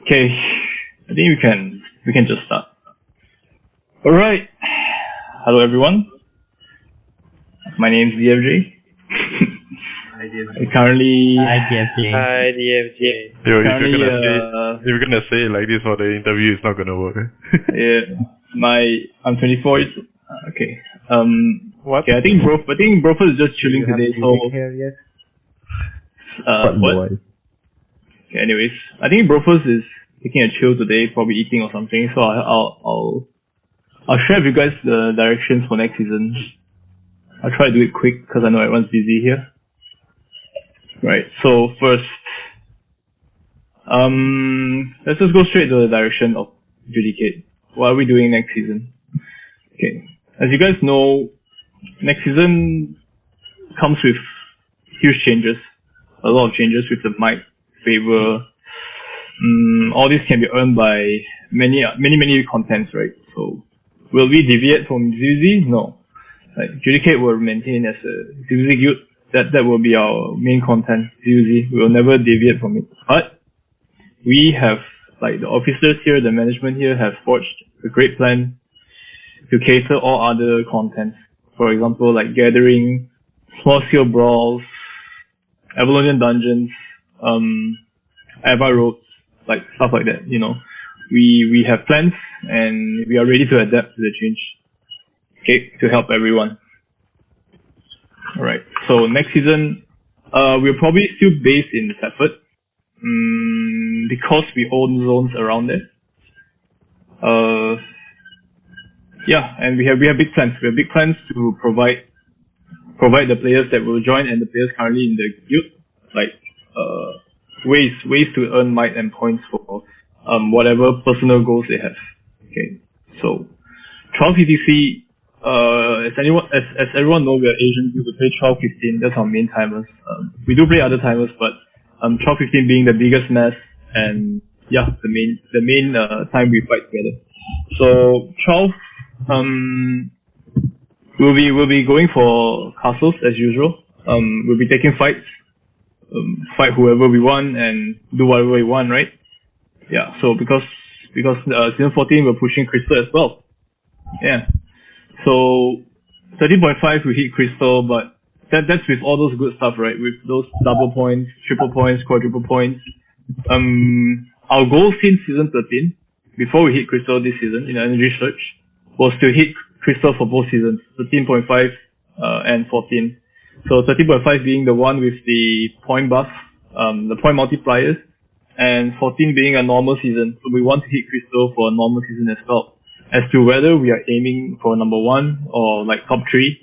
Okay, I think we can just start. All right. Hello everyone. My name is DFJ. Hi DFJ. Currently. Hi DFJ. Hi DFJ. Yo, if Currently, you're gonna say it like this for the interview, it's not gonna work. Yeah, I'm 24 years. Okay. What? Okay, I think Broford is just chilling today. So. Yes. What? Okay, anyways, I think Broford is taking a chill today, probably eating or something. So I'll share with you guys the directions for next season. I'll try to do it quick because I know everyone's busy here. Right. So first, let's just go straight to the direction of Judicate. What are we doing next season? Okay. As you guys know, next season comes with huge changes. A lot of changes with the mic, favor. All this can be earned by many contents, right? So, will we deviate from ZZ? No. Like, Judicate will maintain as a ZZ guild. That will be our main content, ZZ. We will never deviate from it. But, we have, like, the officers here, the management here have forged a great plan to cater all other contents. For example, like gathering, small scale brawls, Avalonian dungeons, Ava roads, like stuff like that, you know. We have plans and we are ready to adapt to the change. Okay, to help everyone. Alright, so next season, we're probably still based in Stafford, because we own zones around there. Yeah, and we have big plans. We have big plans to provide the players that will join and the players currently in the guild, like ways to earn might and points for whatever personal goals they have. Okay, so 12 ETC. As everyone knows, we are Asian. We play 12-15. That's our main timers. We do play other timers, but 12-15 being the biggest mass, and yeah, the main time we fight together. So 12. We'll be going for castles as usual. We'll be taking fights, fight whoever we want and do whatever we want, right? Yeah. So because season 14 we're pushing Crystal as well. Yeah. So 13.5 we hit Crystal, but that's with all those good stuff, right? With those double points, triple points, quadruple points. Our goal since season 13, before we hit Crystal this season in Energy Search, was to hit Crystal for both seasons, 13.5 and 14. So 13.5 being the one with the point buff, the point multipliers, and 14 being a normal season. So we want to hit Crystal for a normal season as well. As to whether we are aiming for number 1 or like top 3,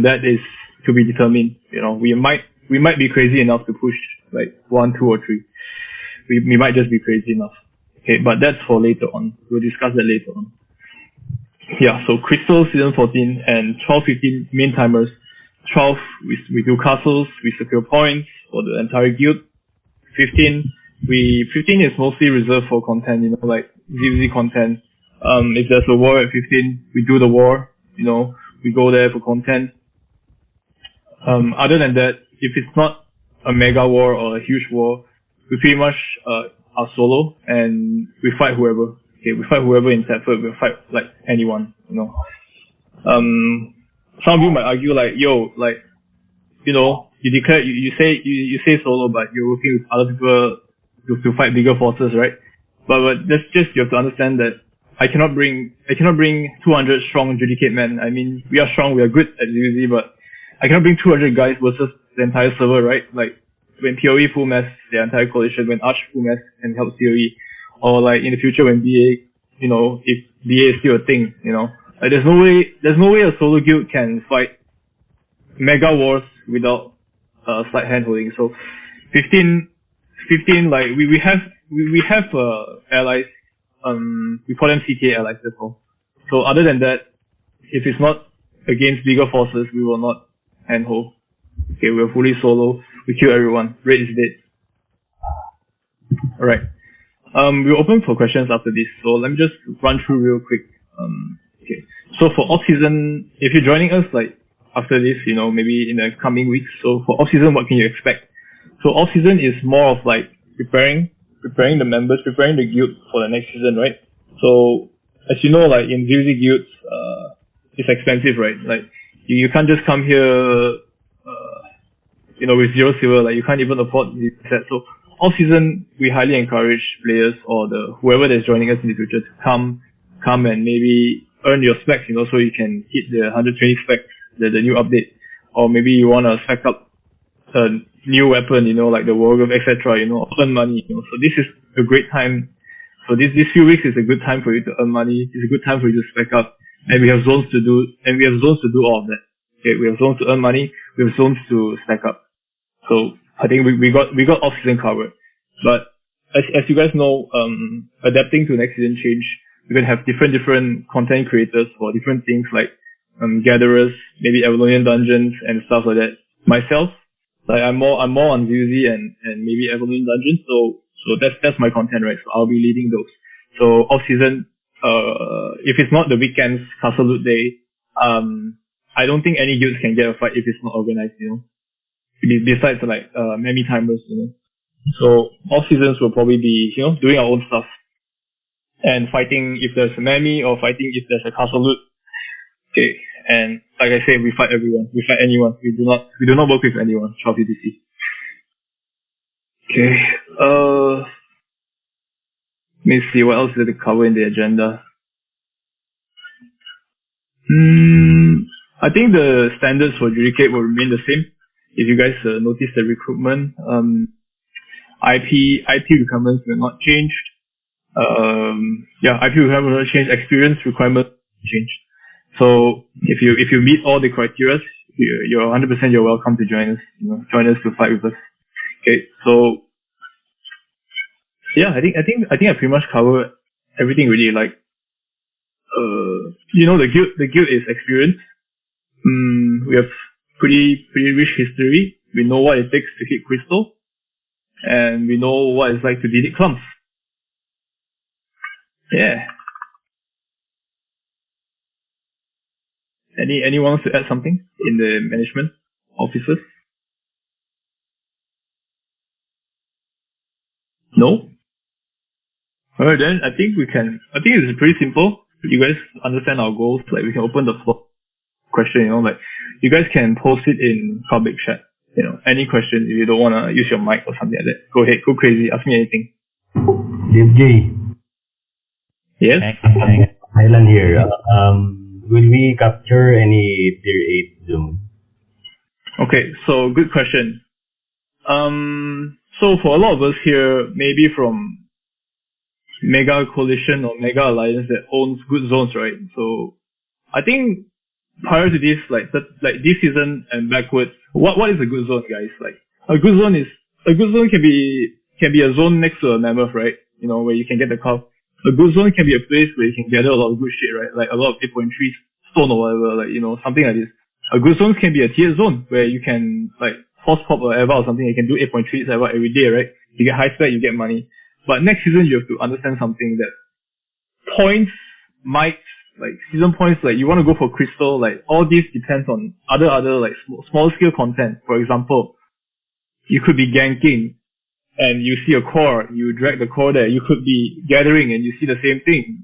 that is to be determined. You know, we might be crazy enough to push like 1, 2, or 3. We might just be crazy enough. Okay, but that's for later on. We'll discuss that later on. Yeah, so Crystal season 14 and 12-15 main timers. 12 we do castles, we secure points for the entire guild. 15 is mostly reserved for content, you know, like ZZ content. If there's a war at 15, we do the war, you know, we go there for content. Other than that, if it's not a mega war or a huge war, we pretty much are solo and we fight whoever. Okay, we fight whoever in Stafford, we'll fight like anyone, you know. Some of you might argue like, yo, like, you know, you say solo, but you're working with other people to fight bigger forces, right? But that's just, you have to understand that I cannot bring 200 strong Judicate men. I mean, we are strong, we are good at ZZ, but I cannot bring 200 guys versus the entire server, right? Like, when PoE full mass, the entire coalition, when Arch full mass can help CoE. Or like in the future when BA, you know, if BA is still a thing, you know, like there's no way a solo guild can fight mega wars without slight hand holding. So 15, like we have allies, we call them CTA allies, that's all. So other than that, if it's not against bigger forces, we will not handhold. Okay, we're fully solo. We kill everyone. Raid is dead. Alright. We'll open for questions after this, so let me just run through real quick. Okay. So for off-season, if you're joining us like after this, you know, maybe in the coming weeks, so for off-season, what can you expect? So off-season is more of like preparing preparing the members, preparing the guild for the next season, right? So as you know, like in ZZ guilds, it's expensive, right? Like you can't just come here, with 0 silver. Like you can't even afford the set. So all season, we highly encourage players or whoever that's joining us in the future to come and maybe earn your specs, so you can hit the 120 specs, the new update, or maybe you want to spec up a new weapon, like the Wargame, etc. Earn money. So this is a great time. So these few weeks is a good time for you to earn money. It's a good time for you to spec up, and we have zones to do, all of that. Okay, we have zones to earn money. We have zones to spec up. So I think we got off season covered. But as you guys know, adapting to next season change, we're gonna have different content creators for different things like gatherers, maybe Avalonian dungeons and stuff like that. Myself, like I'm more on ZZ and maybe Avalonian dungeons. So that's my content, right? So I'll be leading those. So off season, if it's not the weekends Castle Loot Day, I don't think any guilds can get a fight if it's not organized, Besides like Mammy timers, So off seasons will probably be, doing our own stuff and fighting if there's a Mammy or fighting if there's a Castle Loot. Okay, and like I say, we fight everyone. We fight anyone. We do not work with anyone. Shop UTC. Okay. Let me see what else did it cover in the agenda. I think the standards for Judicate will remain the same. If you guys notice the recruitment, IP requirements will not change. IP requirements will not change. Experience requirements will change. So if you meet all the criteria, you're 100% you're welcome to join us. Join us to fight with us. Okay, so I think I pretty much covered everything really. Like, the guild is experienced. We have pretty rich history. We know what it takes to hit crystal, and we know what it's like to delete clumps. Yeah. Anyone wants to add something in the management offices? No? Alright then, I think it's pretty simple. You guys understand our goals, like we can open the floor question, like you guys can post it in public chat. Any question if you don't wanna use your mic or something like that. Go ahead, go crazy, ask me anything. J. Yes? Highland here. Will we capture any tier 8 zone? Okay, so good question. So for a lot of us here, maybe from Mega Coalition or Mega Alliance that owns good zones, right? So I think prior to this, like this season and backwards, what is a good zone, guys? Like a good zone can be a zone next to a mammoth, right? Where you can get the cow. A good zone can be a place where you can gather a lot of good shit, right? Like a lot of 8.3 stone or whatever, like something like this. A good zone can be a tier zone where you can like force pop or ever or something. You can do 8.3 ever every day, right? You get high spec, you get money. But next season you have to understand something that points, might, like season points, like you want to go for crystal, like all this depends on other like small scale content. For example, you could be ganking and you see a core, you drag the core there. You could be gathering and you see the same thing.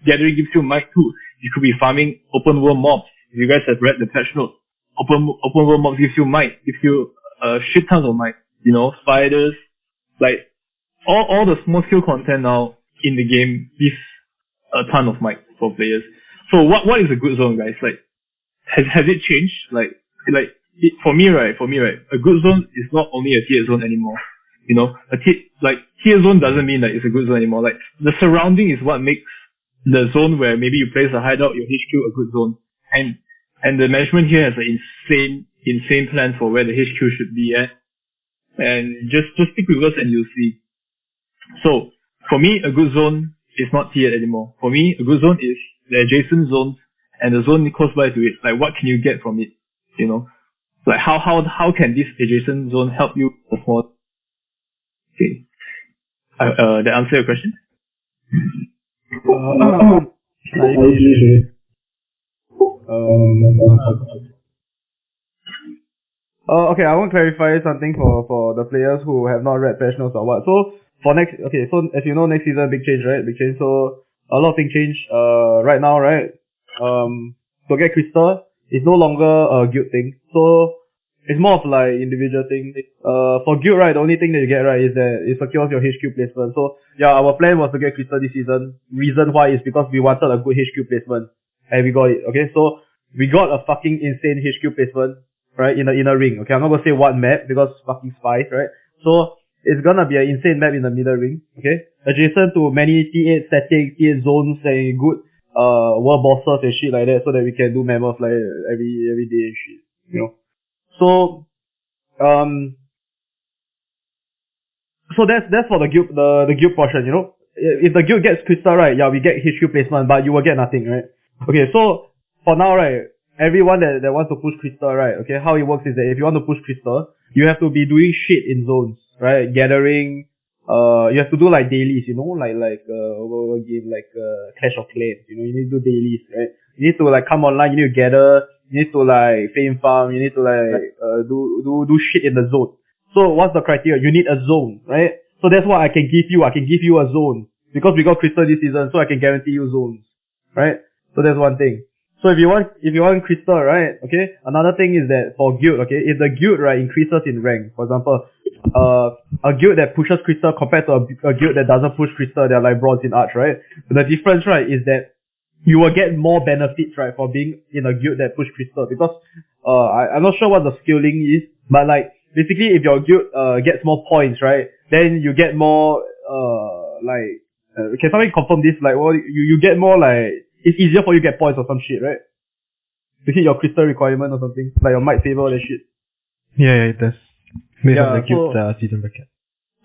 Gathering gives you might too. You could be farming open world mobs. If you guys have read the patch notes, open world mobs gives you might, gives you shit tons of might. Spiders, like all the small scale content now in the game gives a ton of might for players. So what is a good zone, guys? Like, has it changed? For me, right, a good zone is not only a tier zone anymore. Tier zone doesn't mean that it's a good zone anymore. Like, the surrounding is what makes the zone where maybe you place a hideout, your HQ, a good zone. And the management here has an insane plan for where the HQ should be at. And just stick with us and you'll see. So, for me, a good zone is not tiered anymore. For me, a good zone is the adjacent zones and the zone close by to it. Like, what can you get from it? Like, how can this adjacent zone help you perform? Okay. That answer your question? Okay, I want to clarify something for the players who have not read patch notes or what. So so as you know, next season big change, right? Big change. So a lot of things change. Right now, right? To get crystal, it's no longer a guild thing. So it's more of like individual thing. For guild, right, the only thing that you get, right, is that it secures your HQ placement. So yeah, our plan was to get crystal this season. Reason why is because we wanted a good HQ placement, and we got it. Okay, so we got a fucking insane HQ placement, right, in the inner ring. Okay, I'm not gonna say what map because fucking spies, right? So it's gonna be an insane map in the middle ring, okay? Adjacent to many T8 settings, T8 zones and good world bosses and shit like that, so that we can do mammoth like every day and shit, you know. So so that's for the guild portion, you know. If the guild gets crystal, right, yeah, we get HQ placement, but you will get nothing, right? Okay, so for now, right, everyone that wants to push crystal, right, okay, how it works is that if you want to push crystal, you have to be doing shit in zones, right? Gathering, you have to do like dailies, you know, like over game, like Clash of Clans, you know, you need to do dailies, right? You need to like come online, you need to gather, you need to like fame farm, you need to like do shit in the zone. So what's the criteria? You need a zone, right? So that's what I can give you. I can give you a zone because we got crystal this season, so I can guarantee you zones, right? So that's one thing. So if you want crystal, right? Okay. Another thing is that for guild, okay, if the guild, right, increases in rank, for example, a guild that pushes crystal compared to a guild that doesn't push crystal, they're like bronze in arch, right? The difference, right, is that you will get more benefits, right, for being in a guild that push crystal because I'm not sure what the scaling is, but like basically if your guild gets more points, right, then you get more can somebody confirm this? Like, well, you get more like it's easier for you to get points or some shit, right? To hit your crystal requirement or something. Like your might favor that shit. Yeah, it does. Based on the so, guild season bracket.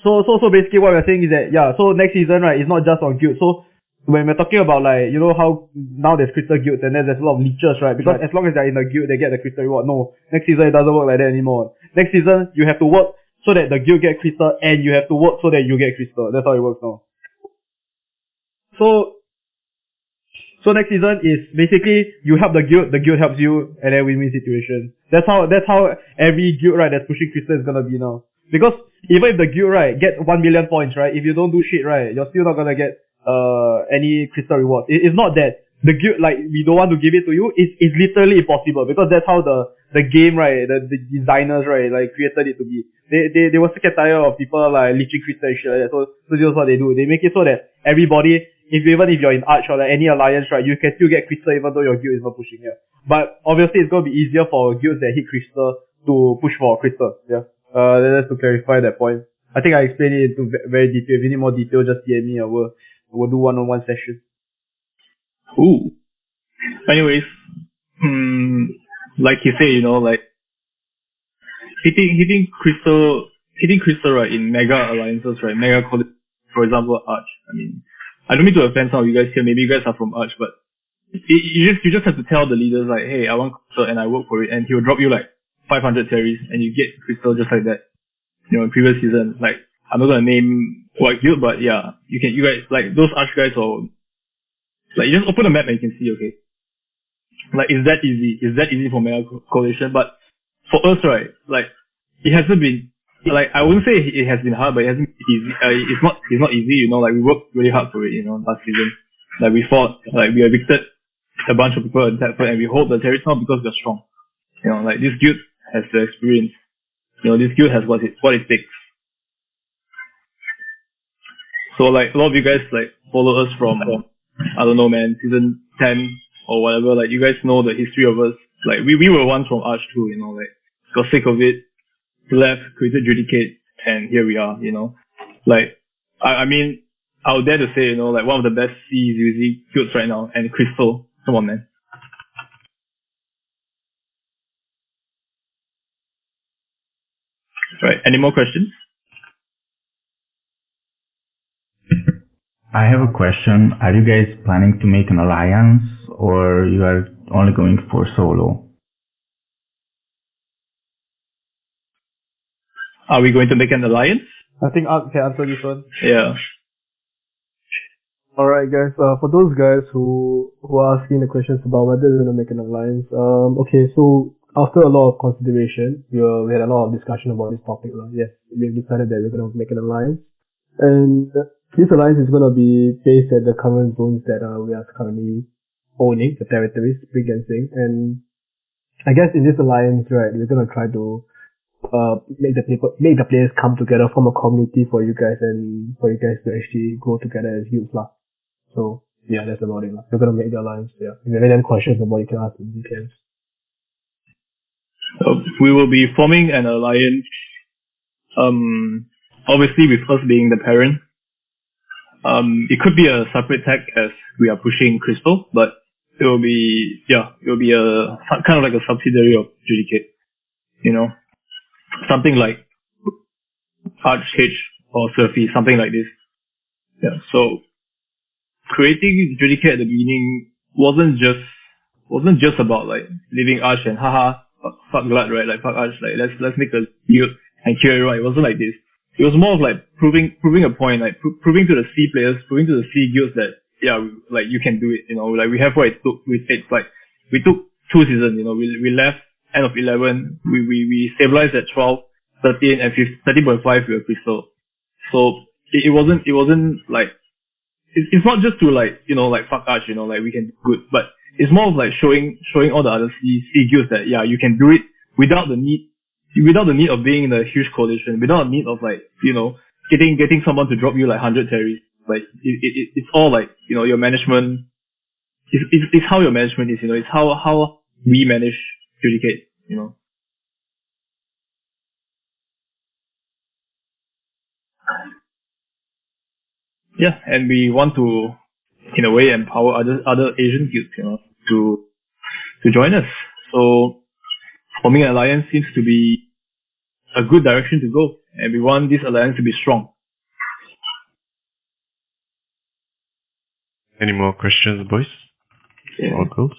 So basically what we're saying is that, yeah, so next season, right, it's not just on guild. So when we're talking about like, you know how now there's crystal guilds and then there's a lot of leeches, right? Because as long as they're in the guild, they get the crystal reward. No, next season it doesn't work like that anymore. Next season, you have to work so that the guild get crystal and you have to work so that you get crystal. That's how it works now. So next season is basically you help the guild helps you, and then win-win situation. That's how every guild, right, that's pushing crystal is gonna be now. Because even if the guild, right, gets 1 million points, right, if you don't do shit, right, you're still not gonna get any crystal rewards. It's not that the guild, like, we don't want to give it to you. It's literally impossible because that's how the game, right, the designers, right, like created it to be. They were sick and tired of people like leeching crystal and shit like that. So this is what they do. They make it so that everybody, even if you're in Arch or like any alliance, right, you can still get crystal even though your guild is not pushing it. But obviously it's gonna be easier for guilds that hit crystal to push for crystal. Yeah. That's to clarify that point. I think I explained it into very detail. If you need more detail, just DM me. We'll do one-on-one session. Ooh. Anyways, like you say, you know, like hitting crystal, right, in mega alliances, right, mega, for example, Arch. I mean, I don't mean to offend some of you guys here. Maybe you guys are from Arch, but you just have to tell the leaders like, hey, I want crystal and I work for it, and he will drop you like 500 terries and you get crystal just like that. You know, in previous season, like I'm not gonna name what guild, but yeah, you guys like those Arch guys, or like you just open the map and you can see, okay, like it's that easy. It's that easy for mega coalition, but for us, right, like it hasn't been. Like, I wouldn't say it has been hard, but it hasn't been easy. It's not easy, you know, like we worked really hard for it, you know, last season. Like we fought, like we evicted a bunch of people and we hold the territory now because we're strong. You know, like this guild has the experience. You know, this guild has what it takes. So like a lot of you guys like follow us from, I don't know, man, season 10 or whatever, like you guys know the history of us. Like we were once from Arch too, you know, like got sick of it. Left, created Judicate, and here we are, you know. Like, I mean, I would dare to say, you know, like one of the best CZZ guilds right now, and Crystal. Come on, man. Right, any more questions? I have a question. Are you guys planning to make an alliance, or you are only going for solo? Are we going to make an alliance? I think Art can answer this one. Yeah. Alright guys, for those guys who are asking the questions about whether we're gonna make an alliance, okay, so after a lot of consideration, we had a lot of discussion about this topic. Yes, we have decided that we're gonna make an alliance. And this alliance is going to be based at the current zones that we are currently owning, the territories, big and thing. And I guess in this alliance, right, we're going to try to make the players come together, form a community for you guys, and for you guys to actually go together as youths lah. So yeah, that's about it lah. We're gonna make the alliance. Yeah. If you have any questions about it, you can ask me. You can. We will be forming an alliance. Obviously with us being the parent. It could be a separate tag as we are pushing Crystal, but it will be a kind of like a subsidiary of Judicate. You know, something like Archcage or Surfy, something like this. Yeah. So creating Judicate at the beginning wasn't just about like leaving Arch and fuck Glad, right? Like fuck Arch, like let's make a guild and kill it, right? It wasn't like this. It was more of like proving a point, like proving to the C players, proving to the C guilds that like you can do it. You know, like we have what it took. We took 2 seasons. You know, we left end of 11. We stabilized at 12, 13, and 13.5 with Crystal. So it wasn't like it's not just to like like fuck Arch, like we can do good, but it's more of like showing all the other C guilds that you can do it without the need of being in a huge coalition, without the need of like getting someone to drop you like 100 terries. Like it's all like your management. It's how your management is. It's how we manage Judicate. Yeah, and we want to, in a way, empower other Asian guilds, to join us. So forming an alliance seems to be a good direction to go, and we want this alliance to be strong. Any more questions, boys? Yeah. Or girls?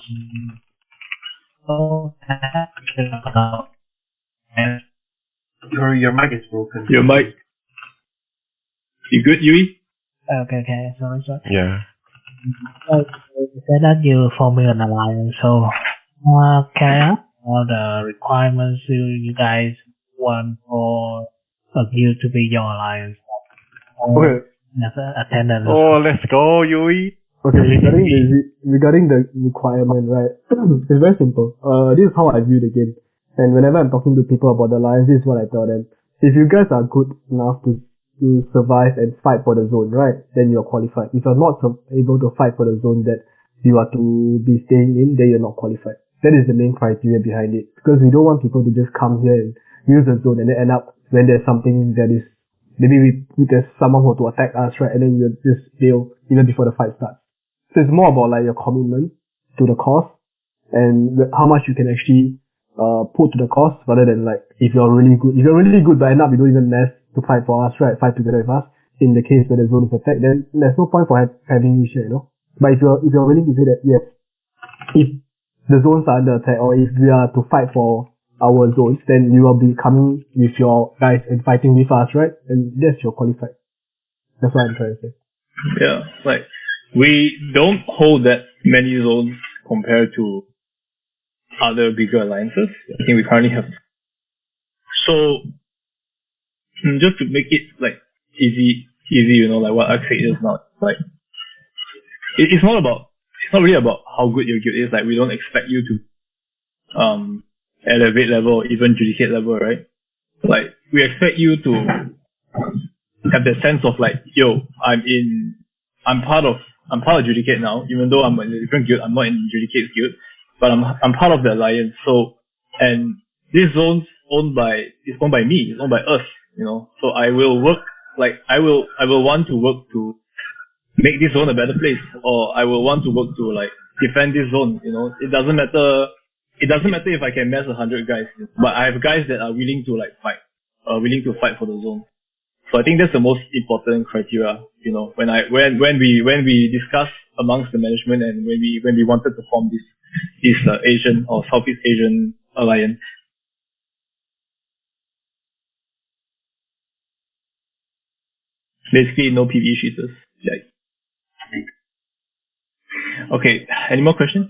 Your mic is broken. Your mic. You good, Yui? Okay, sorry. Yeah. You said that you're forming an alliance, so can I ask all the requirements you guys want for a guild to be your alliance? Okay. As attendance. Oh, let's go, Yui. Okay, regarding the requirement, right? It's very simple. This is how I view the game. And whenever I'm talking to people about the alliance, this is what I tell them. If you guys are good enough to survive and fight for the zone, right? Then you're qualified. If you're not able to fight for the zone that you are to be staying in, then you're not qualified. That is the main criteria behind it. Because we don't want people to just come here and use the zone and then end up when there's something that is, maybe there's someone who to attack us, right? And then you just fail even before the fight starts. So it's more about like your commitment to the cause and how much you can actually put to the cause rather than like if you're really good but end up you don't even mess to fight for us, right? Fight together with us. In the case where the zone is attacked, then there's no point for having you here, But if you're willing to say that yes, if the zones are under attack or if we are to fight for our zones, then you will be coming with your guys and fighting with us, right? And yes, you're qualified. That's what I'm trying to say. Yeah, like we don't hold that many zones compared to other bigger alliances. I think we currently have. So just to make it like easy, like what I say is not like it's not really about how good your guild is. Like we don't expect you to elevate level or even Judicate level, right? Like we expect you to have the sense of like, I'm part of Judicate now, even though I'm in a different guild. I'm not in Judicate's guild, but I'm part of the alliance. So, and this zone's owned by me. It's owned by us. So I will work I will want to work to make this zone a better place, or I will want to work to like defend this zone. It doesn't matter if I can mess 100 guys, but I have guys that are willing to like fight, willing to fight for the zone. So I think that's the most important criteria. When we discuss amongst the management and when we wanted to form this Asian or Southeast Asian alliance. Basically, no PvE cheaters. Yeah. Okay. Any more questions?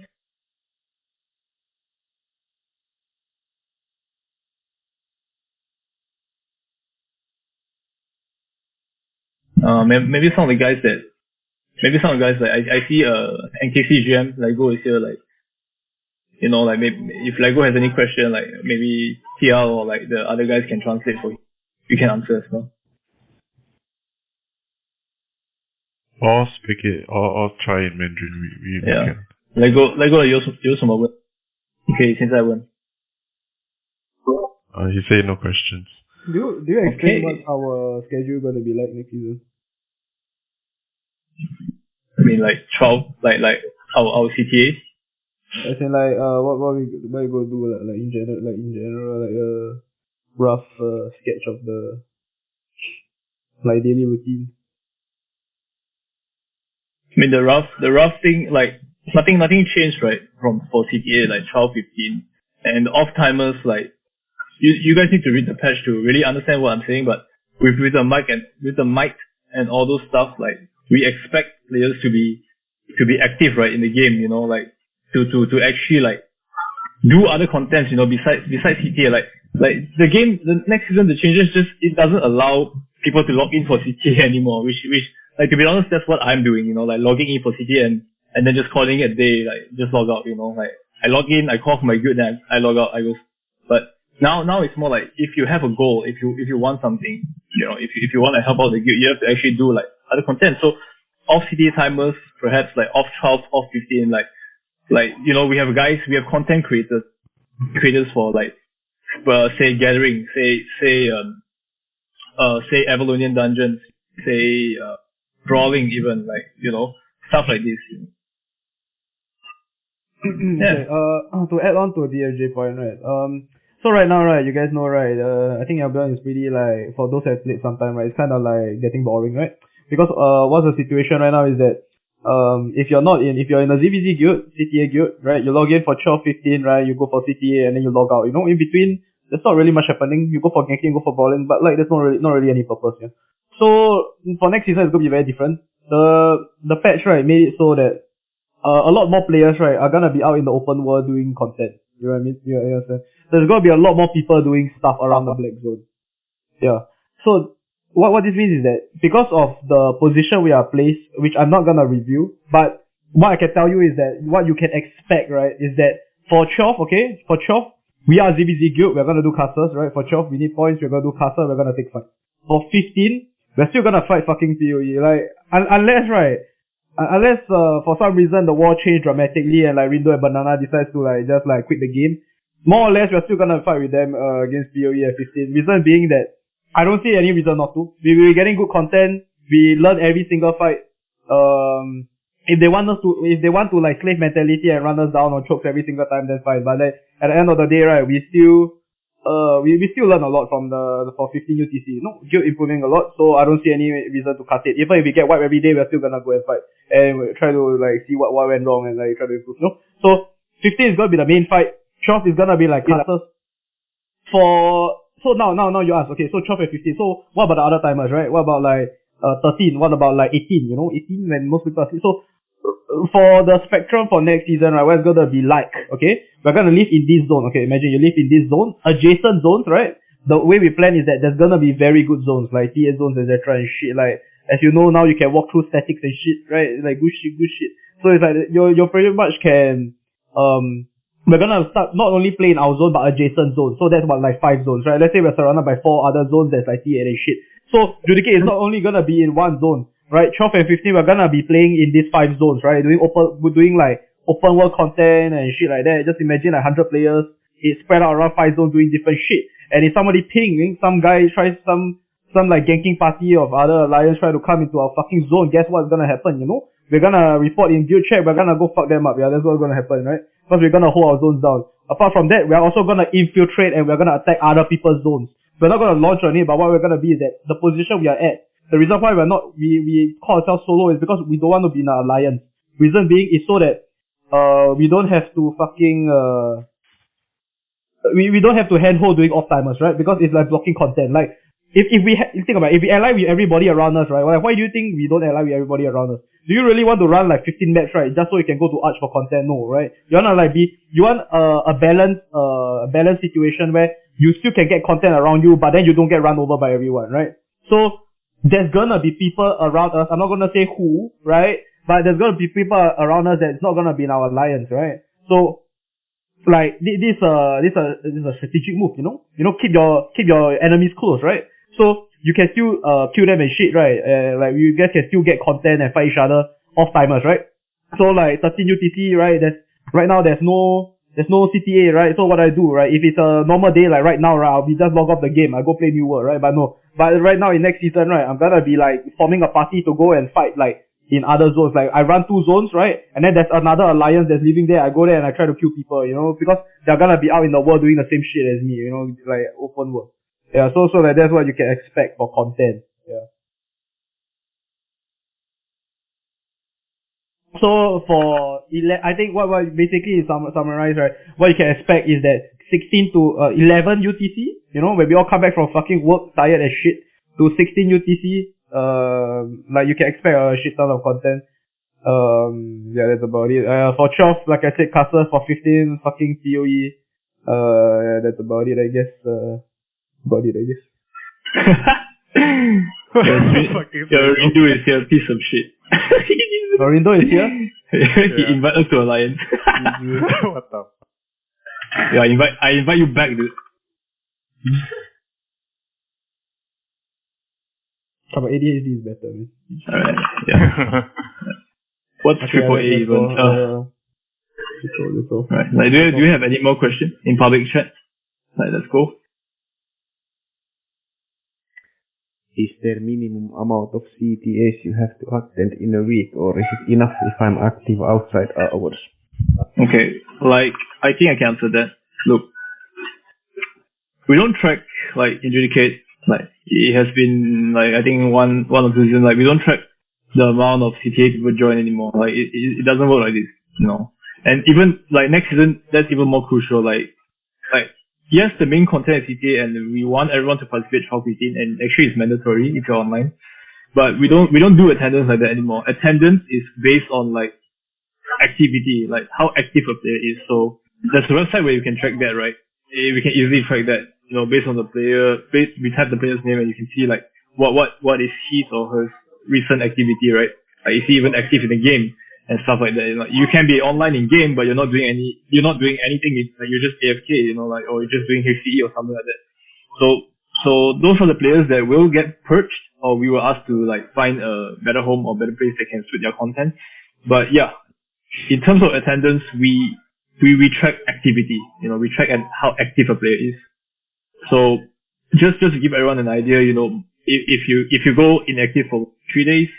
maybe some of the guys like I see NKC GM Lego is here, like, you know, like maybe if Lego has any question, like maybe TL or like the other guys can translate for you. You can answer as well. Or speak it, or try in Mandarin. We Yeah. can. Lego 有什么问？可以现在问。He say no questions. Do you explain Okay. what our schedule gonna be like next season? I mean, like 12, like our CTA. As in like what we gonna do like in general like a rough sketch of the like daily routine. I mean, the rough thing, like nothing changed, right? For CTA, like 12, 15, and off timers, like you guys need to read the patch to really understand what I'm saying. But with the mic and all those stuff, like we expect players to be active, right, in the game. You know, like to actually like do other contents. You know, besides CTA, like the game, the next season, the changes it doesn't allow people to log in for CTA anymore, which like, to be honest, that's what I'm doing, you know, like logging in for CTA and then just calling it a day, like just log out, you know, like I log in, I call for my guild, then I log out, I go. But now it's more like if you have a goal, if you want something, you know, if you want to help out the guild, you have to actually do like other content. So off CTA timers, perhaps like off 12, off 15, like you know, we have content creators for like say gathering, say Avalonian dungeons, say brawling, even, like, you know, stuff like this. You know. Okay, to add on to DFJ point, right? So right now, right, you guys know, right? I think Albion is pretty like, for those who have played sometime, right, it's kind of like getting boring, right? Because what's the situation right now is that if you're in a ZVZ guild, CTA guild, right, you log in for 12, 15, right, you go for CTA and then you log out. You know, in between, there's not really much happening. You go for ganking, go for brawling, but like there's not really any purpose, yeah. So for next season, it's gonna be very different. The patch, right, made it so that a lot more players, right, are gonna be out in the open world doing content. You know what I mean? You understand? There's gonna be a lot more people doing stuff around the black zone. Yeah. So what this means is that because of the position we are placed, which I'm not gonna review, but what I can tell you is that what you can expect, right, is that for 12, okay, for 12, we are ZVZ guild, we're gonna do casters, right? For 12, we need points, we're gonna do caster, we're gonna take fight. For 15, we're still gonna fight fucking PoE. Like, unless for some reason the war changed dramatically and like Rindo and Banana decides to like just like quit the game, more or less we're still gonna fight with them against PoE at 15. Reason being that I don't see any reason not to. We're getting good content. We learn every single fight. If they want to like slave mentality and run us down or choke every single time, that's fine. But like, at the end of the day, right, we still learn a lot from for 15 UTC. No, guild improving a lot, so I don't see any reason to cut it. Even if we get wiped every day, we're still gonna go and fight and we try to like see what went wrong and like try to improve. No, so 15 is gonna be the main fight. 12 is gonna be like classes. So now you ask, okay, so 12 and 15. So what about the other timers, right? What about like 13? What about like 18? You know, 18 when most people are so. For the spectrum for next season, right, what's gonna be like, okay? We're gonna live in this zone, okay? Imagine you live in this zone, adjacent zones, right? The way we plan is that there's gonna be very good zones, like TA zones, etc. and shit. Like, as you know now, you can walk through statics and shit, right? Like, good shit. So it's like, you pretty much can, we're gonna start not only play in our zone, but adjacent zones. So that's about like 5 zones, right? Let's say we're surrounded by 4 other zones that's like TA and shit. So, Judicate is not only gonna be in one zone, right? 12 and 15, we're gonna be playing in these 5 zones, right? Doing like open world content and shit like that. Just imagine like 100 players, it's spread out around 5 zones doing different shit. And if somebody ping, some guy tries some like ganking party of other alliance try to come into our fucking zone, guess what's gonna happen, you know? We're gonna report in guild chat, we're gonna go fuck them up, yeah, that's what's gonna happen, right? Because we're gonna hold our zones down. Apart from that, we're also gonna infiltrate and we're gonna attack other people's zones. We're not gonna launch on it, but what we're gonna be is that the position we are at, the reason why we call ourselves solo is because we don't want to be in an alliance. Reason being is so that we don't have to fucking we don't have to handhold doing off timers, right? Because it's like blocking content. Like if we think about it, if we ally with everybody around us, right? Why do you think we don't ally with everybody around us? Do you really want to run like 15 maps, right? Just so you can go to Arch for content? No, right? You want a balanced situation where you still can get content around you, but then you don't get run over by everyone, right? So there's gonna be people around us. I'm not gonna say who, right? But there's gonna be people around us that's not gonna be in our alliance, right? So, like, this is a strategic move, you know? Keep your enemies close, right? So, you can still, kill them and shit, right? Like, you guys can still get content and fight each other off timers, right? So, like, 13 UTC, right? Right now there's no CTA, right? So what I do, right? If it's a normal day, like right now, right, I'll be just log off the game. I go play New World, right? But right now in next season, right, I'm gonna be like forming a party to go and fight like in other zones. Like I run 2 zones, right? And then there's another alliance that's living there. I go there and I try to kill people, you know, because they're gonna be out in the world doing the same shit as me, you know, like open world. Yeah, so like that's what you can expect for content. Yeah. So for I think what basically is summarized, right? What you can expect is that 16 to 11 UTC, you know, when we all come back from fucking work tired as shit, to 16 UTC, like you can expect a shit ton of content. Yeah, that's about it. For 12, like I said, Castle. For 15, fucking PoE. Yeah, that's about it, I guess. Rindu is here, piece of shit. Rindu is here? He invite us to alliance. What the? Yeah, I invite you back, dude. But ADHD is better, man. Alright, yeah. What's triple A even? Right. Like, do you have any more questions in public chat? Like, let's go. Is there minimum amount of CTAs you have to attend in a week, or is it enough if I'm active outside hours? Okay, like, I think I can answer that. Look, we don't track, like, in Judicate, like, it has been, like, I think one of the reasons, like, we don't track the amount of CTA people join anymore. Like, it doesn't work like this, you know. And even, like, next season, that's even more crucial, like, yes, the main content is CTA and we want everyone to participate 12-15 and actually it's mandatory if you're online. But we don't do attendance like that anymore. Attendance is based on like activity, like how active a player is. So there's a website where you can track that, right? We can easily track that, you know, based on the player, we type the player's name and you can see like what is his or her recent activity, right? Like is he even active in the game? And stuff like that. You know, you can be online in game, but you're not doing anything. Like you're just AFK, you know, like or you're just doing HCE or something like that. So those are the players that will get purged, or we will ask to like find a better home or better place that can suit their content. But yeah, in terms of attendance, we track activity. You know, we track how active a player is. So just to give everyone an idea, you know, if you go inactive for 3 days.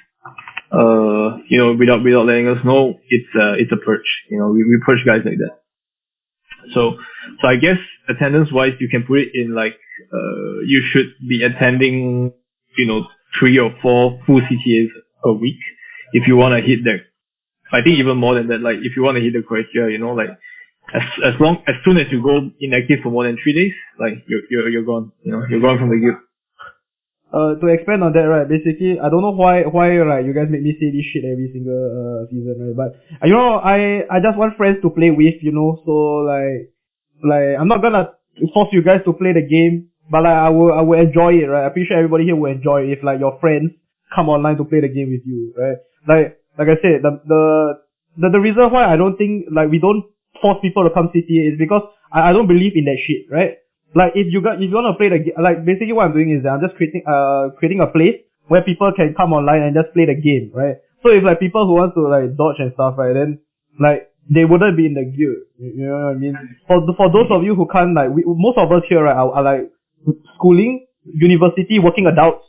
You know, without letting us know, it's a purge. You know, we purge guys like that. So I guess attendance wise, you can put it in like, you should be attending, you know, 3 or 4 full CTAs a week if you want to hit that. I think even more than that, like if you want to hit the criteria, you know, like as soon as you go inactive for more than 3 days, like you're gone. You know, you're gone from the guild. To expand on that, right, basically, I don't know why, right, you guys make me say this shit every single, season, right, but, you know, I just want friends to play with, you know, so, like, I'm not gonna force you guys to play the game, but, like, I will enjoy it, right, I'm pretty sure everybody here will enjoy it if, like, your friends come online to play the game with you, right, like I said, the reason why I don't think, like, we don't force people to come CTA is because I don't believe in that shit, right? Like if you want to play the game, like basically what I'm doing is that I'm just creating a place where people can come online and just play the game, right? So if like people who want to like dodge and stuff, right, then like they wouldn't be in the guild. You know what I mean? For those of you who can't, like most of us here, right, are like schooling, university, working adults,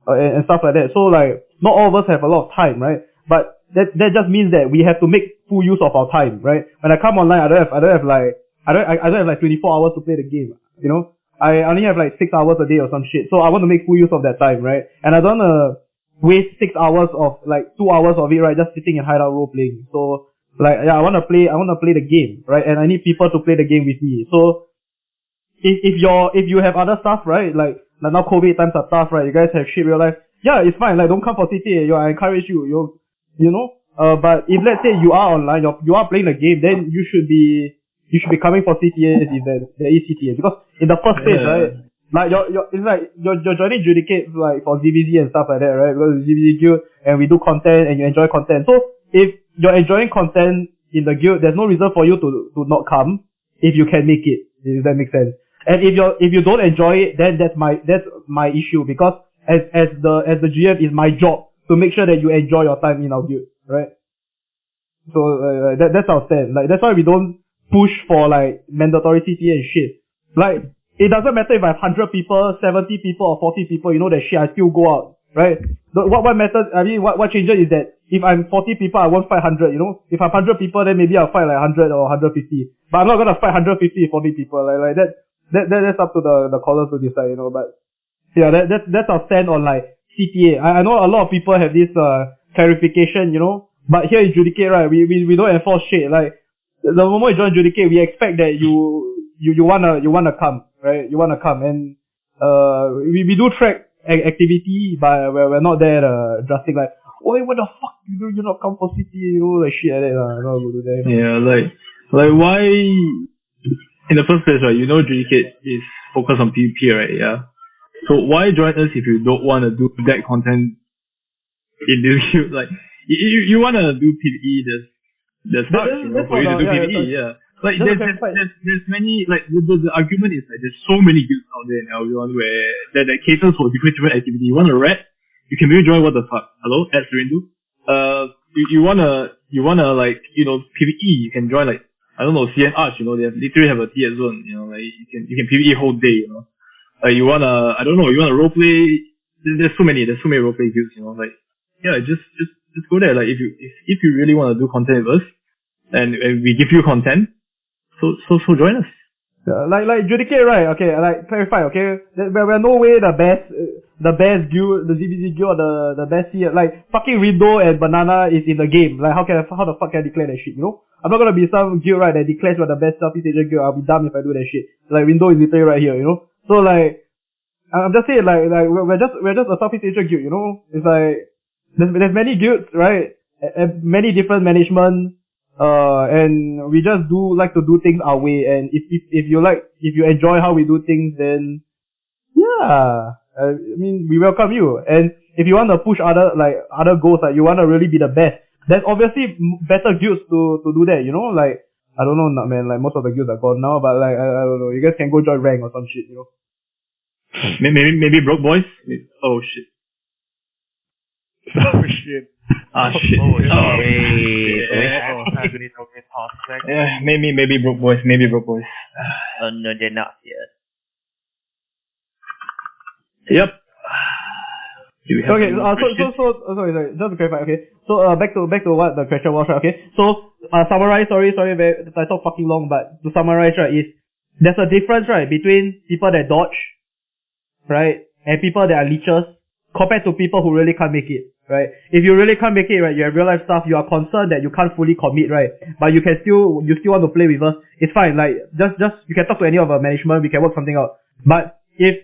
and stuff like that. So like not all of us have a lot of time, right? But that just means that we have to make full use of our time, right? When I come online, I don't have like 24 hours to play the game. You know, I only have like 6 hours a day or some shit. So I want to make full use of that time, right? And I don't want to waste 6 hours of like 2 hours of it, right? Just sitting in hideout role playing. So like, yeah, I want to play the game, right? And I need people to play the game with me. So if you have other stuff, right? Like now COVID times are tough, right? You guys have shit real life. Yeah, it's fine. Like don't come for CTA. I encourage you. You know. But if let's say you are online, you are playing the game, then you should be coming for CTAs if there is CTAs. Because in the first place, right, Like it's like you're joining Judicate like for ZVZ and stuff like that, right? Because it's ZVZ guild and we do content and you enjoy content. So if you're enjoying content in the guild, there's no reason for you to not come if you can make it. If that makes sense. And if you don't enjoy it, then that's my issue, because as the GM, it's my job to make sure that you enjoy your time in our guild, right? So that's our stand. Like that's why we don't push for like mandatory CTA and shit. Like it doesn't matter if I have 100 people, 70 people, or 40 people. You know that shit, I still go out, right? What matters? I mean, what changes is that if I'm 40 people, I won't fight 100. You know, if I'm 100 people, then maybe I'll fight like 100 or 150. But I'm not gonna fight 150, 40 people. Like that's up to the callers to decide. You know, but yeah, that's our stand on like CTA. I know a lot of people have this clarification. You know, but here in Judicate, right, we don't enforce shit. Like the moment you join Judicate, we expect that you wanna come, right? You wanna come, and we do track activity, but we're not that drastic. Like, oh, what the fuck you do? You not come for CTA? You know, like shit like that. I'm not gonna do that. Yeah, like why? In the first place, right? You know, Judicate is focused on PvP, right? Yeah. So why join us if you don't want to do that content in this guild? Like, you want to do PvE? There's not for you to do PvE. Yeah. Like there's many, like the argument is like there's so many guilds out there in Albion where that caters for different activity. You want a rat, you can maybe join what the fuck. Hello, at Serindu. You wanna like, you know, PvE, you can join like, I don't know, CN Arch, you know, they literally have a tier zone, you know, like you can PvE whole day, you know. Like you wanna, I don't know, you wanna roleplay, there's so many roleplay guilds, you know, like yeah, just go there. Like if you really wanna do content with us and we give you content, so join us. Yeah, like Judicate, right? Okay, like clarify, okay? We're no way the best guild, the ZVZ guild, or the best tier. Like fucking Rindo and Banana is in the game. Like how the fuck can I declare that shit? You know, I'm not gonna be some guild, right, that declares we're the best Southeast Asian guild. I'll be dumb if I do that shit. Like Rindo is literally right here, you know. So like, I'm just saying, like we're just a Southeast Asian guild, you know. It's like there's many guilds, right? And many different management. And we just like to do things our way, and if you enjoy how we do things, then yeah, I mean, we welcome you. And if you want to push other goals, like you want to really be the best, there's obviously better guilds to do that, you know. Like I don't know, man, like most of the guilds are gone now, but like I don't know, you guys can go join rank or some shit, you know. Maybe broke boys. Oh shit. Oh shit. Ah shit. Yeah, maybe broke boys. Oh no, they're not yet. Yep. Okay, sorry, just to clarify, okay. So back to what the question was, right? Okay. So summarize, sorry, I talk fucking long, but to summarize, right, is there's a difference, right, between people that dodge, right, and people that are leechers, compared to people who really can't make it. Right? If you really can't make it, right, you have real life stuff, you are concerned that you can't fully commit, right? But you still want to play with us, it's fine. Like, just, you can talk to any of our management, we can work something out. But if,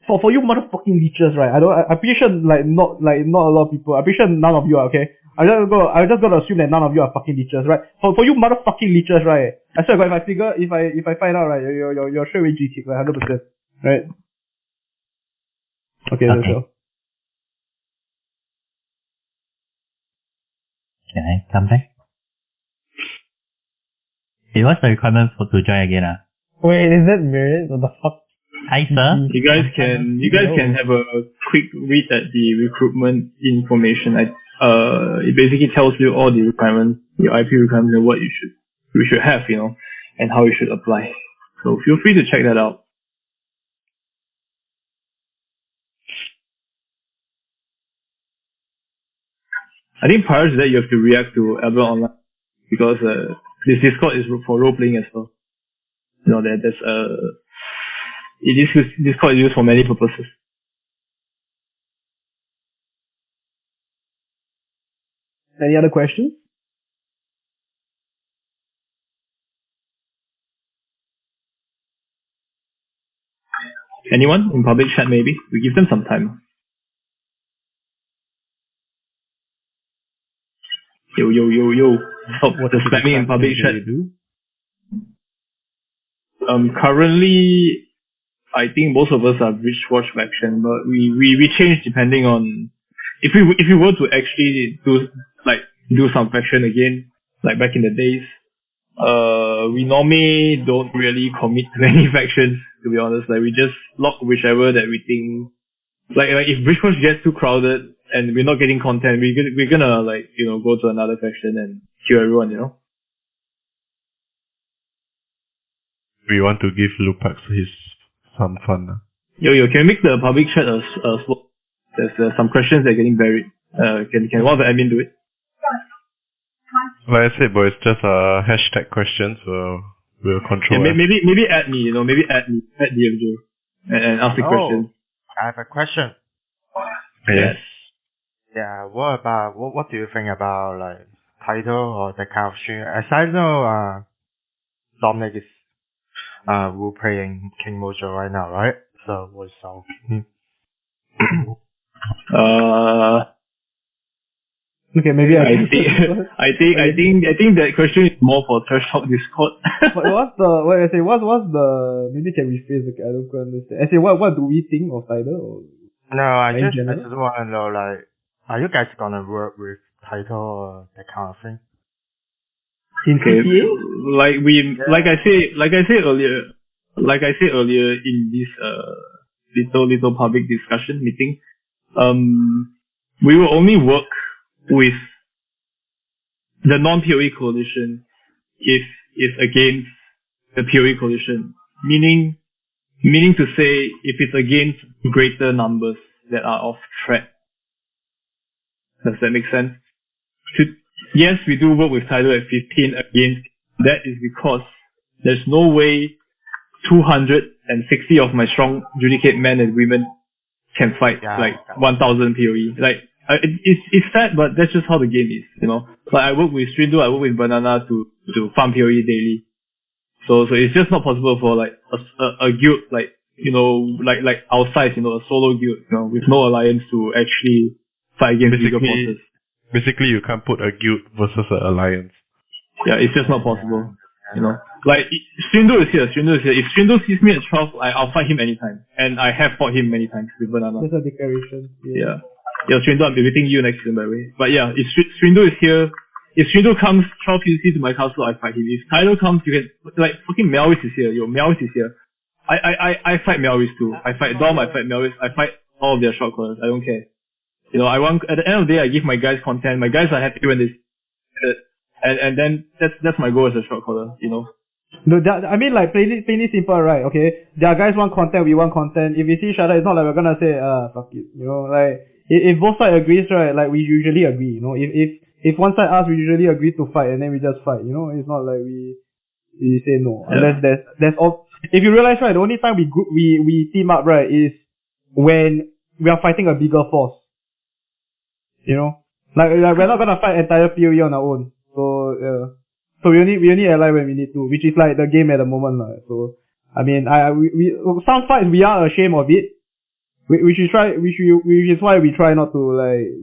for you motherfucking leechers, right, I'm pretty sure, like, not a lot of people, I'm pretty sure none of you are, okay? I'm just gonna assume that none of you are fucking leechers, right? For you motherfucking leechers, right, I swear to God, if I find out, right, you're straight away G-kick, like, 100%, right? Okay, that's all. Can I come back? Hey, what's the requirement to join again? Wait, is that merit? What the fuck? Hi, sir. You guys can have a quick read at the recruitment information. It basically tells you all the requirements, your IP requirements, and what you should have, you know, and how you should apply. So feel free to check that out. I think prior to that, you have to react to Albion Online, because this Discord is for role playing as well. You know, Discord is used for many purposes. Any other questions? Anyone in public chat? Maybe we give them some time. Yo. Stop the spamming in public chat. Currently, I think most of us are Bridgewatch faction, but we change depending on if we were to actually do some faction again, like back in the days. We normally don't really commit to any factions, to be honest. Like we just lock whichever that we think. Like if Bridgewatch gets too crowded and we're not getting content, we're gonna go to another faction and kill everyone, you know. We want to give Lupax some fun. Yo, can we make the public chat slow? There's some questions that are getting buried. Can one of the admin do it? Like I said, boy, it's just a hashtag question, so we'll control it. Maybe add me, add DFJ and ask the question. I have a question. Yes. Yeah, what do you think about like title or that kind of shit? As I know, Dominic is role playing King Mojo right now, right? So what's up? Okay, maybe I think that question is more for Trash Talk Discord. What's the maybe can rephrase? Okay, I don't quite understand. I say what do we think of title? No, I just want to know, like, are you guys gonna work with title or that kind of thing? Okay, like I said earlier in this little public discussion meeting, we will only work with the non-PoE coalition if it's against the PoE coalition, meaning to say if it's against greater numbers that are of threat. Does that make sense? Yes, we do work with title at 15 against. That is because there's no way 260 of my strong Judicate men and women can fight 1,000 PoE. Like, it's sad, but that's just how the game is, you know. Like I work with Strindo, I work with Banana to farm PoE daily. So it's just not possible for like a guild like our size, a solo guild, with no alliance to actually fight against bigger forces. Basically, you can't put a guild versus an alliance. Yeah, it's just not possible, you know. Like Strindo is here. If Strindo sees me at 12, I'll fight him anytime, and I have fought him many times with Banana. That's a declaration. Yeah. Strindo, I'm debating you next time, by the way. But yeah, if Strindo is here, if Strindo comes 12 UC to my castle, I fight him. If Tyler comes, you can, like, fucking Melwis is here. Melwis is here. I fight Melwis too. I fight Dom, I fight Melwis, I fight all of their short callers. I don't care. You know, at the end of the day, I give my guys content. My guys are happy when they, and then that's my goal as a short caller, you know. No, I mean, like, plain simple, right? Okay, their guys want content, we want content. If we see each other, it's not like we're gonna say, fuck it, you know, like, if both sides agrees, right, like, we usually agree, you know. If one side asks, we usually agree to fight, and then we just fight, you know. It's not like we say no, unless there's all. If you realize, right, the only time we team up, right, is when we are fighting a bigger force. You know, like we're not gonna fight entire PoE on our own. So yeah, so we only ally when we need to, which is like the game at the moment, So I mean, we some fights we are ashamed of it, which is why we try not to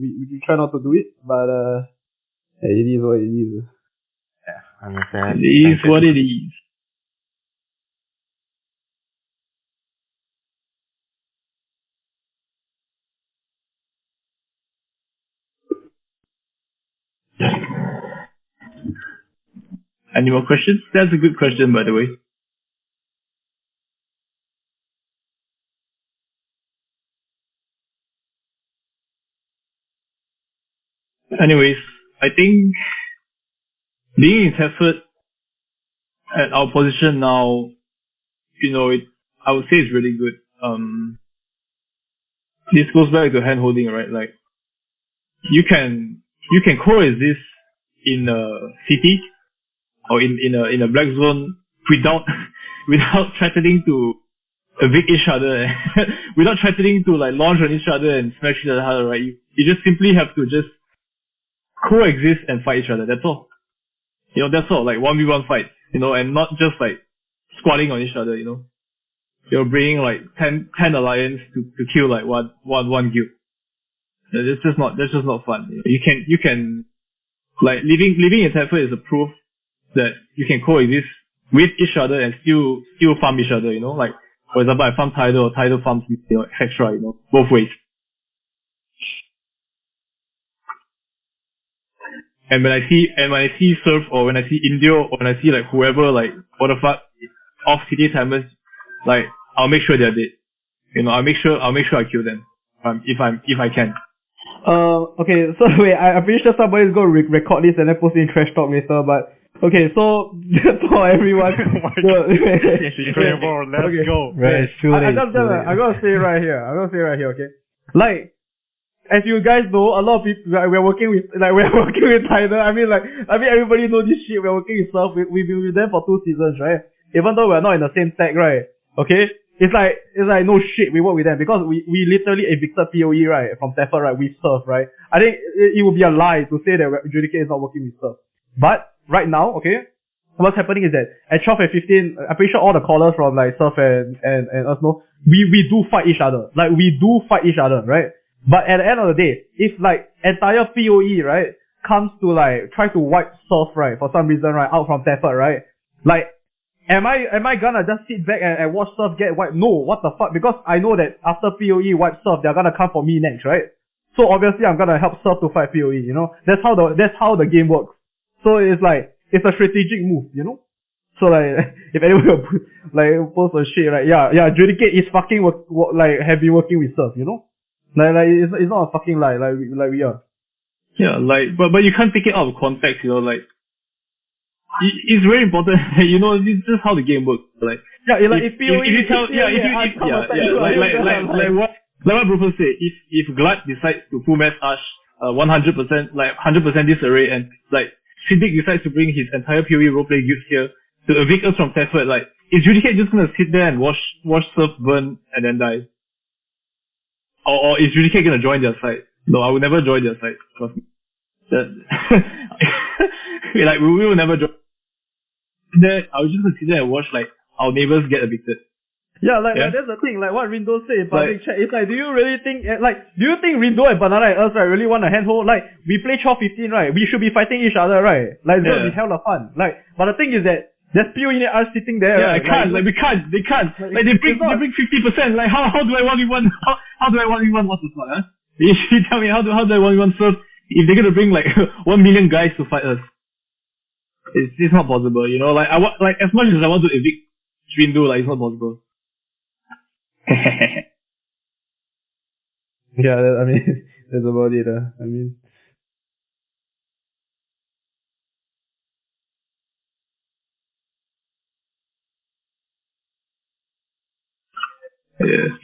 we try not to do it. But it is what it is. Yeah, I understand. It is what it is. Any more questions? That's a good question, by the way. Anyways, I think being in Thetford at our position now, you know, I would say it's really good. This goes back to hand holding, right? Like, you can coexist in a city or in a black zone without threatening to evict each other, without threatening to like launch on each other and smash each other harder, right? You just simply have to just coexist and fight each other. That's all. You know, that's all. Like 1v1 fights, you know, and not just like squatting on each other, you know. You're bringing like 10 alliance to kill like one guild. That's just not fun. You can like living in Thetford is a proof that you can coexist with each other and still farm each other, you know. Like For example, I farm Tidal or Tidal farms me, extra, both ways. And when I see Surf or when I see Indio or when I see like whoever like what the fuck off city timers, like I'll make sure they're dead. I'll make sure I kill them. If I can. Okay, so wait, I'm pretty sure somebody's gonna record this and then post it in trash talk later, but okay, so just for everyone. Let's go. Right, it's too late. I'm gonna say it right here. Okay. Like, as you guys know, a lot of people we're working with Tidal. I mean everybody knows this shit. We're working with Surf. We've been with them for 2 seasons, right? Even though we're not in the same tag, right? Okay? It's like no shit, we work with them because we literally evicted PoE, right, from Teffer, right, with Surf, right? I think it would be a lie to say that Judicate is not working with Surf. But right now, okay, what's happening is that at 12 and 15, I'm pretty sure all the callers from like Surf and us know, we do fight each other. Like we do fight each other, right? But at the end of the day, if like entire PoE, right, comes to like try to wipe Surf, right, for some reason, right, out from Teffer, right, like am I gonna just sit back and watch Surf get wiped? No, what the fuck? Because I know that after PoE wipes Surf, they're gonna come for me next, right? So obviously I'm gonna help Surf to fight PoE, That's how the game works. So it's like it's a strategic move, So like if anyone will like post a shit, right? Yeah, Judicate is fucking have been working with Surf, Like it's not a fucking lie, like we are. Yeah, like but you can't take it out of context, like. It's very important. This is how the game works. Like if PoE, like what Brufus said, if Glad decides to full mass Ash 100%, like 100% disarray, and like Siddiq decides to bring his entire PoE roleplay guild here to evict us from Teford, like is Judicate just gonna sit there and watch Surf burn and then die? Or is Judicate gonna join their side? No, I would never join their side. Trust me. Like we will never join. I was just gonna sit there and watch like our neighbors get evicted. Yeah, like that's the thing. Like what Rindo said in public chat, it's like, do you think Rindo and Banana and us, right, really want a handhold? Like we play 12-15, right? We should be fighting each other, right? Like it's gonna be hell of fun. Like, but the thing is that there's PoE in us sitting there. Yeah, right? we can't. They bring 50%. Like how do I 1v1? How do I 1v1? What the fuck? Huh? You tell me how do I 1v1 Surf if they're gonna bring like 1 million guys to fight us? It's not possible, Like like as much as I want to evict Rindo, like it's not possible. Yeah, I mean that's about it. I mean. Yeah.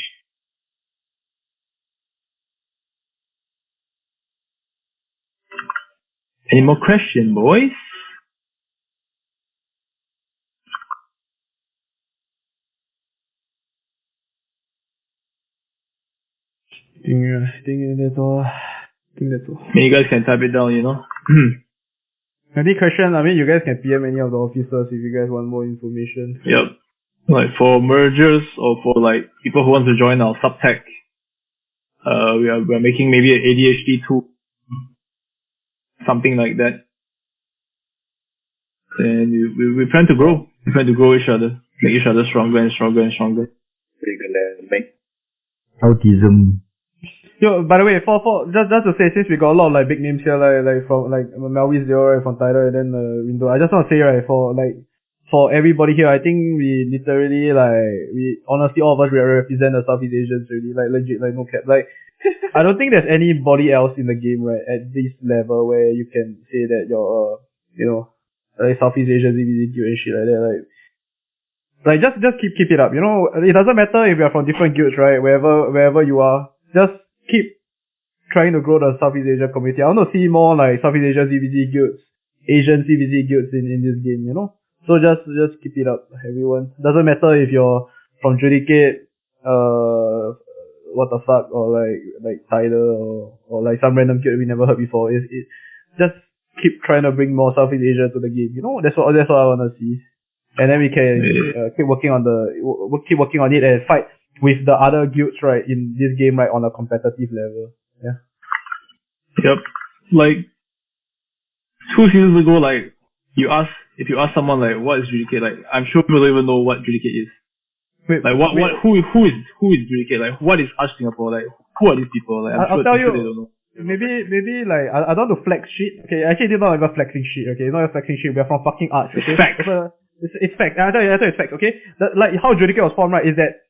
Any more questions, boys? I think that's all. You guys can type it down, Any question? I mean, you guys can PM any of the officers if you guys want more information. Yep. Like for mergers or for like people who want to join our subtech, we are making maybe an ADHD tool, something like that. And we plan to grow. We plan to grow each other, make each other stronger and stronger and stronger. We're gonna make autism. Yo, by the way, for just to say, since we got a lot of like big names here, like from like Melvis Zero, right, from Tidal, and then Rindo, I just want to say, right, for everybody here, I think we literally honestly all of us represent the Southeast Asians really, like legit, like no cap, like I don't think there's anybody else in the game, right, at this level where you can say that you're like Southeast Asian ZBZQ and shit like that, like just keep it up, it doesn't matter if you're from different guilds, right, wherever you are, just keep trying to grow the Southeast Asia community. I want to see more like Southeast Asia ZBZ guilds, Asian ZBZ guilds in this game, So just keep it up, everyone. Doesn't matter if you're from Judicate, what the fuck, or like Tidal or like some random guild we never heard before. It just keep trying to bring more Southeast Asia to the game. That's what I want to see. And then we can keep working on it and fight with the other guilds, right, in this game, right, on a competitive level. Yeah. Yep. Like 2 seasons ago, like if you ask someone like what is Judicate, like I'm sure people don't even know what Judicate is. Wait, Like who is Judicate? Like what is Arch Singapore? Like who are these people? Like I'll sure tell people you. they don't know. Maybe like I don't want to flex shit. Okay, actually it's not even flexing shit. Okay, it's not even flexing shit. We're from fucking Arch. Okay, It's fact. It's fact. I tell you it's fact. Okay, like how Judicate was formed, right? Is that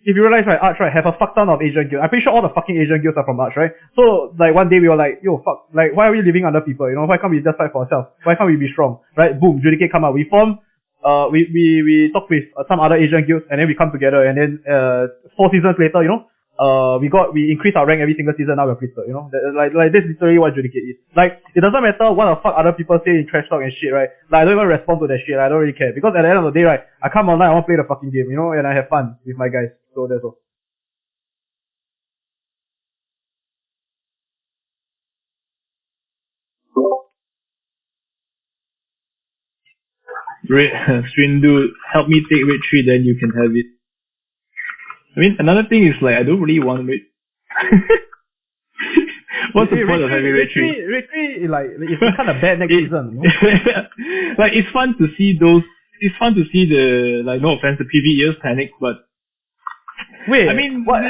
if you realize, right, Arch, right, have a fuck ton of Asian guilds. I'm pretty sure all the fucking Asian guilds are from Arch, right? So like one day we were like, yo, fuck, like why are we living under people? You know, why can't we just fight for ourselves? Why can't we be strong? Right? Boom, Judicate come out. We form. We talk with some other Asian guilds, and then we come together, and then 4 seasons later, you know, we increase our rank every single season. Now we're crystal, you know, like that's literally what Judicate is. Like it doesn't matter what the fuck other people say in trash talk and shit, right? Like I don't even respond to that shit. I don't really care because at the end of the day, right, I come online, I want to play the fucking game, you know, and I have fun with my guys. So that's all. Strindu, help me take Raid 3, then you can have it. I mean, another thing is like I don't really want Raid. What's the point of having Raid 3? Raid 3, like it's kind of bad next season. You know? Like it's fun to see those. It's fun to see the like no offense, the PvEers panic, but wait. I mean, why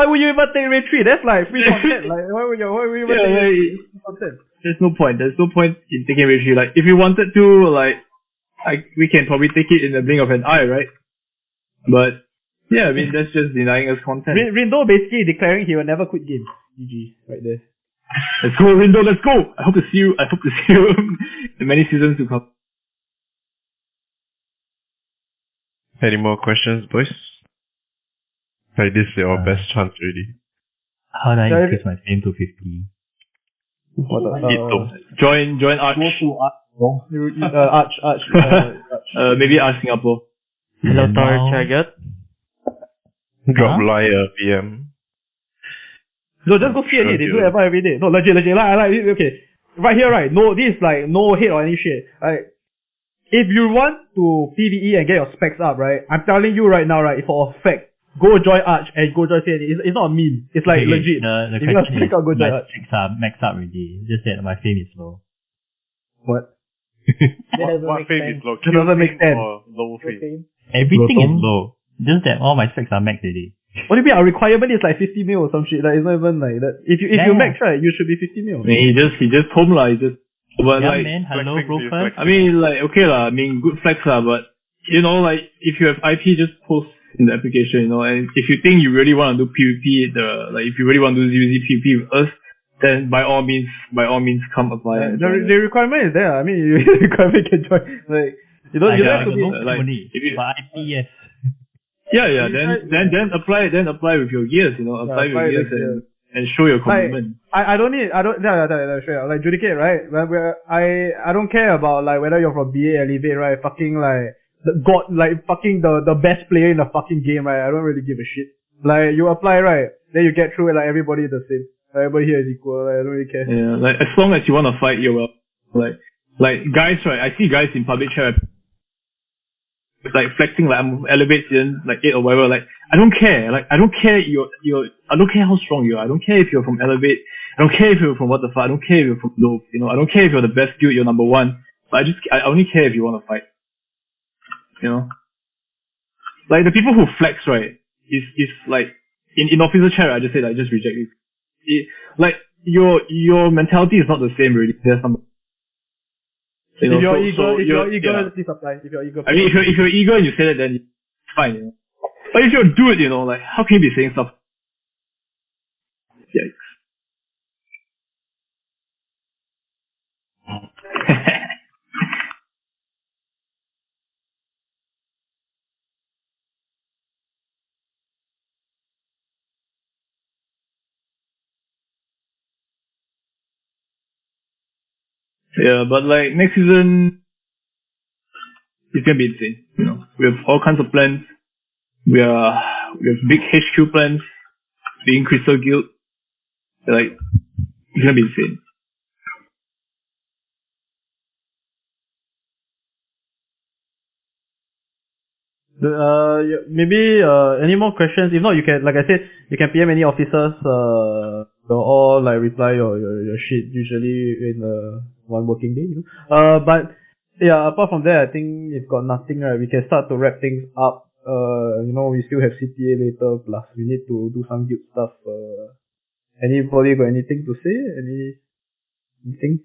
would you even take Raid 3? That's like free content. Like why would you even take free content? There's no point. There's no point in taking Raid 3. Like if you wanted to, like we can probably take it in the blink of an eye, right? But yeah, I mean that's just denying us content. Rindo basically declaring he will never quit games. GG, right there. Let's go, Rindo. Let's go. I hope to see you in many seasons to come. Any more questions, boys? Like this is your best chance already. How do I increase my fame to 50? Join Arch. Arch. Maybe Arch Singapore. Hello, Target. Drop Liar PM. No, just go see it. They do it every day. No, legit. Okay. Right here, right. No, this is like no hate or any shit. Like, if you want to PvE and get your specs up, right, I'm telling you right now, right, for a fact, go join Arch and go join CNA. It's not a meme. It's like legit. The if you question is, go join my Arch. specs are maxed up already. Just that my fame is low. What? What fame is low? That doesn't make sense. Or low fame? Everything is low. Just that all my specs are maxed already. What do you mean? Our requirement is like 50 mil or some shit. Like it's not even like that. If you max, right, you should be 50 mil. I mean, he just home lah. But Yeah, like, man. Hello, bro. I mean, like, okay lah. I mean, good flex lah. But you know, like, if you have IP, just post in the application. You know, and if you think you really want to do PvP, if you really want to do ZZ PvP with us, then by all means, come apply. The requirement is there. I mean, the requirement can join. Like, you don't have to be like, if you IP, yes. Yeah. Then apply with your gears. You know, apply with your gears and show your commitment. I don't sure. Like Judicate, right? I don't care about like whether you're from BA Elevate, right? Fucking like the best player in the fucking game, right? I don't really give a shit. Like you apply, right? Then you get through it. Like everybody is the same. Everybody here is equal. Like, I don't really care. Yeah, like as long as you want to fight, you're well. Like guys, right? I see guys in public chat. Like flexing like I'm elevate season like 8 or whatever, like I don't care. Like I don't care I don't care how strong you are. I don't care if you're from elevate. I don't care if you're from what the fuck. I don't care if you're from low. You know, I don't care if you're the best guild, you're number one. But I only care if you want to fight. You know? Like the people who flex, right, is like in officer chat, I just say like just reject it. Like your mentality is not the same really. There's some If you're eager, please apply. If you're eager, I mean, if you're eager and you say that, then it's fine. You know? But if you're a dude, you know, like how can you be saying stuff? Yeah. Yeah, but like next season, it's gonna be insane. You know, we have all kinds of plans. We have big HQ plans. We increase our guild. Like it's gonna be insane. Maybe any more questions? If not, you can, like I said, you can PM any officers. They'll all like reply your shit usually in one working day, you know. But yeah, apart from that, I think if got nothing, right, we can start to wrap things up. we still have CTA later, plus we need to do some guild stuff. Anybody got anything to say? Anything?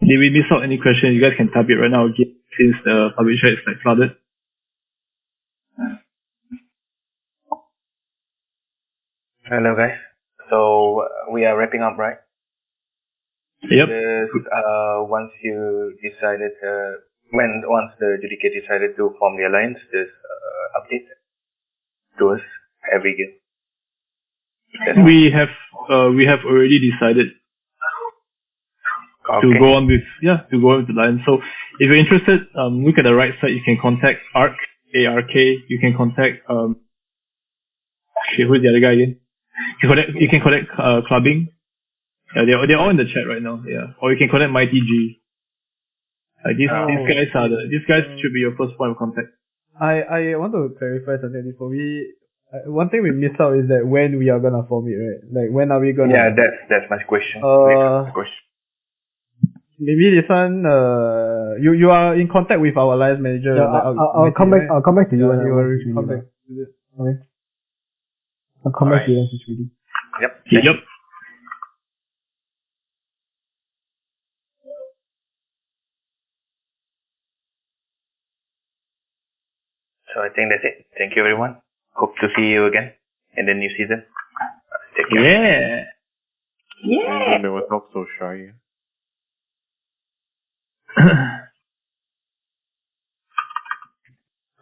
Did we miss out any questions? You guys can type it right now again since the public chat is flooded. Hello guys. So we are wrapping up, right? Yep. Once you decided, once the Judicate decided to form the alliance, just update to us every game. We have already decided to go on with the alliance. So if you're interested, look at the right side. You can contact ARK, ARK. You can contact who's the other guy again? You can contact clubbing. Yeah, they're all in the chat right now. Yeah, or you can contact Mighty G. These guys should be your first point of contact. I want to clarify something before one thing we missed out is that when we are gonna form it, right? Like when are we gonna? Yeah, that's my question. Maybe this one. You are in contact with our alliance manager. Yeah, I'll come back. I'll come back to you when I come back. Okay. I'll come back to you once it's ready. Yep. So I think that's it. Thank you everyone. Hope to see you again in the new season. Take care. Yeah. They were not so shy.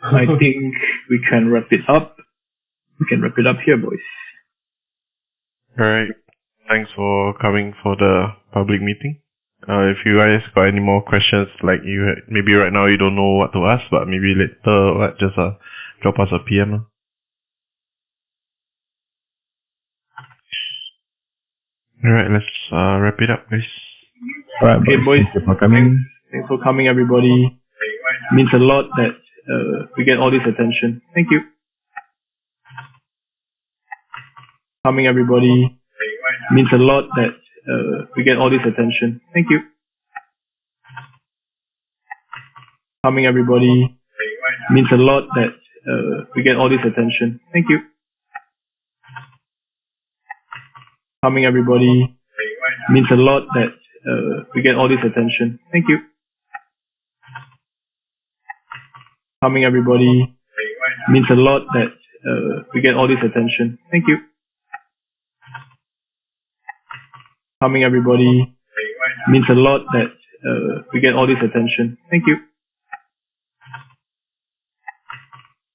I think we can wrap it up. We can wrap it up here, boys. Alright. Thanks for coming for the public meeting. If you guys got any more questions, like maybe right now you don't know what to ask, but maybe later, just drop us a PM. Alright, let's wrap it up, guys. Alright, okay, boys. Thanks for coming. Thanks for coming, everybody. It means a lot that we get all this attention. Thank you. Coming, everybody. It means a lot that we get all this attention. Thank you. Coming, everybody. It means a lot that we get all this attention. Thank you. Coming, everybody. It means a lot that we get all this attention. Thank you. Coming, everybody. It means a lot that we get all this attention. Thank you. Coming, everybody. It means a lot that we get all this attention. Thank you.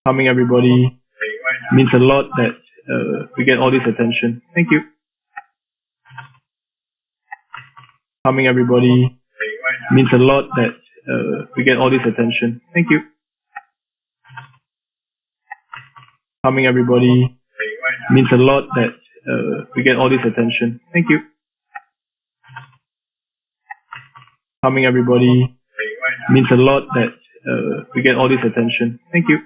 Coming, everybody. It means a lot that we get all this attention. Thank you. Coming, everybody. It means a lot that we get all this attention. Thank you. Coming, everybody. It means a lot that we get all this attention. Thank you. Coming, everybody. It means a lot that we get all this attention. Thank you.